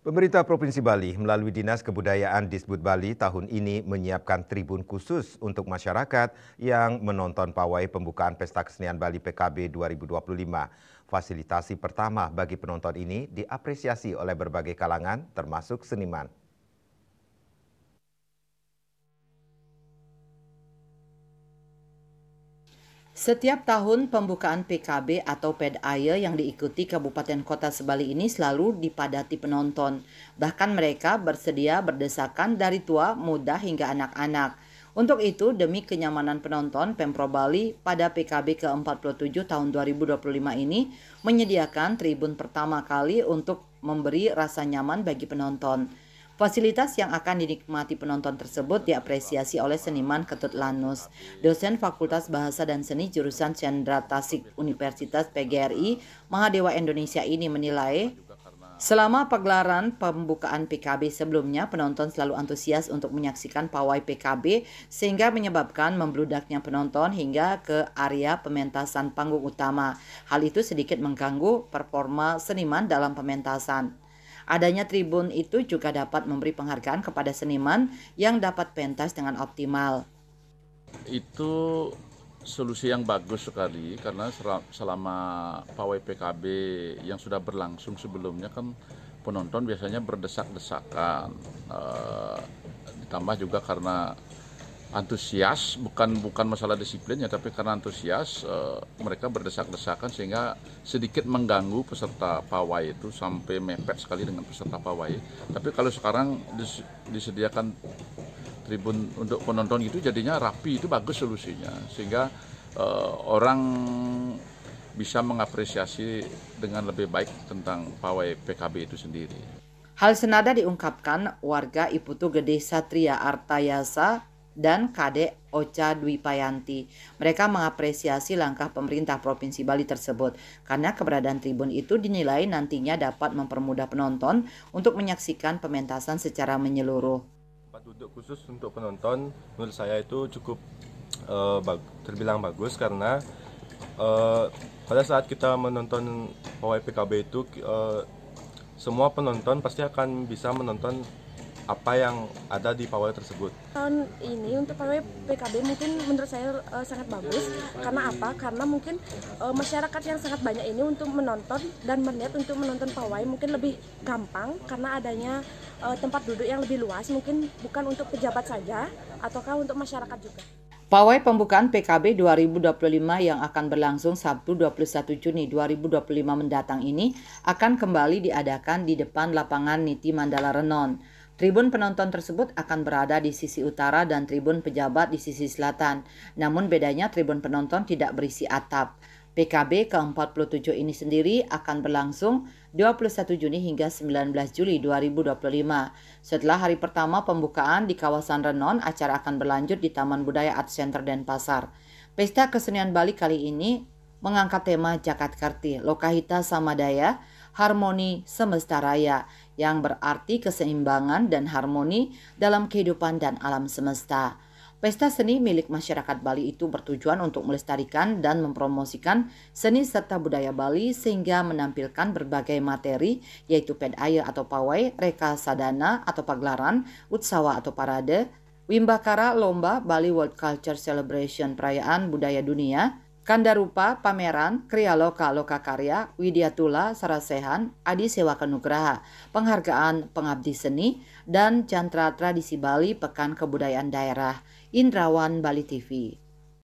Pemerintah Provinsi Bali melalui Dinas Kebudayaan Disbud Bali tahun ini menyiapkan tribun khusus untuk masyarakat yang menonton pawai pembukaan Pesta Kesenian Bali PKB 2025. Fasilitasi pertama bagi penonton ini diapresiasi oleh berbagai kalangan termasuk seniman. Setiap tahun pembukaan PKB atau PEDAYE yang diikuti kabupaten kota Sebali ini selalu dipadati penonton. Bahkan mereka bersedia berdesakan dari tua, muda hingga anak-anak. Untuk itu, demi kenyamanan penonton, Pemprov Bali pada PKB ke-47 tahun 2025 ini menyediakan tribun pertama kali untuk memberi rasa nyaman bagi penonton. Fasilitas yang akan dinikmati penonton tersebut diapresiasi oleh seniman Ketut Lanus, dosen Fakultas Bahasa dan Seni jurusan Cendra Tasik Universitas PGRI Mahadewa Indonesia ini menilai, selama pagelaran pembukaan PKB sebelumnya, penonton selalu antusias untuk menyaksikan pawai PKB sehingga menyebabkan membludaknya penonton hingga ke area pementasan panggung utama. Hal itu sedikit mengganggu performa seniman dalam pementasan. Adanya tribun itu juga dapat memberi penghargaan kepada seniman yang dapat pentas dengan optimal. Itu solusi yang bagus sekali karena selama pawai PKB yang sudah berlangsung sebelumnya kan penonton biasanya berdesak-desakan, ditambah juga karena antusias, bukan masalah disiplinnya, tapi karena antusias mereka berdesak-desakan sehingga sedikit mengganggu peserta pawai itu sampai mepet sekali dengan peserta pawai. Tapi kalau sekarang disediakan tribun untuk penonton itu jadinya rapi, itu bagus solusinya sehingga orang bisa mengapresiasi dengan lebih baik tentang pawai PKB itu sendiri. Hal senada diungkapkan warga Iputu Gede Satria Artayasa dan Kadek Ocha Dwi Payanti. Mereka mengapresiasi langkah pemerintah Provinsi Bali tersebut karena keberadaan tribun itu dinilai nantinya dapat mempermudah penonton untuk menyaksikan pementasan secara menyeluruh. Tempat duduk khusus untuk penonton menurut saya itu cukup terbilang bagus karena pada saat kita menonton pawai PKB itu semua penonton pasti akan bisa menonton apa yang ada di pawai tersebut. Tahun ini untuk pawai PKB mungkin menurut saya sangat bagus. Karena apa? Karena mungkin masyarakat yang sangat banyak ini untuk menonton dan melihat untuk menonton pawai mungkin lebih gampang karena adanya tempat duduk yang lebih luas, mungkin bukan untuk pejabat saja ataukah untuk masyarakat juga. Pawai pembukaan PKB 2025 yang akan berlangsung Sabtu 21 Juni 2025 mendatang ini akan kembali diadakan di depan lapangan Niti Mandala Renon. Tribun penonton tersebut akan berada di sisi utara dan tribun pejabat di sisi selatan. Namun bedanya tribun penonton tidak berisi atap. PKB ke-47 ini sendiri akan berlangsung 21 Juni hingga 19 Juli 2025. Setelah hari pertama pembukaan di kawasan Renon, acara akan berlanjut di Taman Budaya Art Center Denpasar. Pesta Kesenian Bali kali ini mengangkat tema Jakartkarti, Lokahita Samadaya, Harmoni Semesta Raya, yang berarti keseimbangan dan harmoni dalam kehidupan dan alam semesta. Pesta seni milik masyarakat Bali itu bertujuan untuk melestarikan dan mempromosikan seni serta budaya Bali sehingga menampilkan berbagai materi yaitu PEDAYE atau pawai, reka sadana atau pagelaran, utsawa atau parade, wimbakara lomba Bali World Culture Celebration perayaan budaya dunia, Kandarupa, pameran, Kriya Loka Loka Karya, Widyatula Sarasehan, Adi Sewaka Nugraha, penghargaan pengabdi seni, dan Jantra Tradisi Bali Pekan Kebudayaan Daerah. Indrawan Bali TV.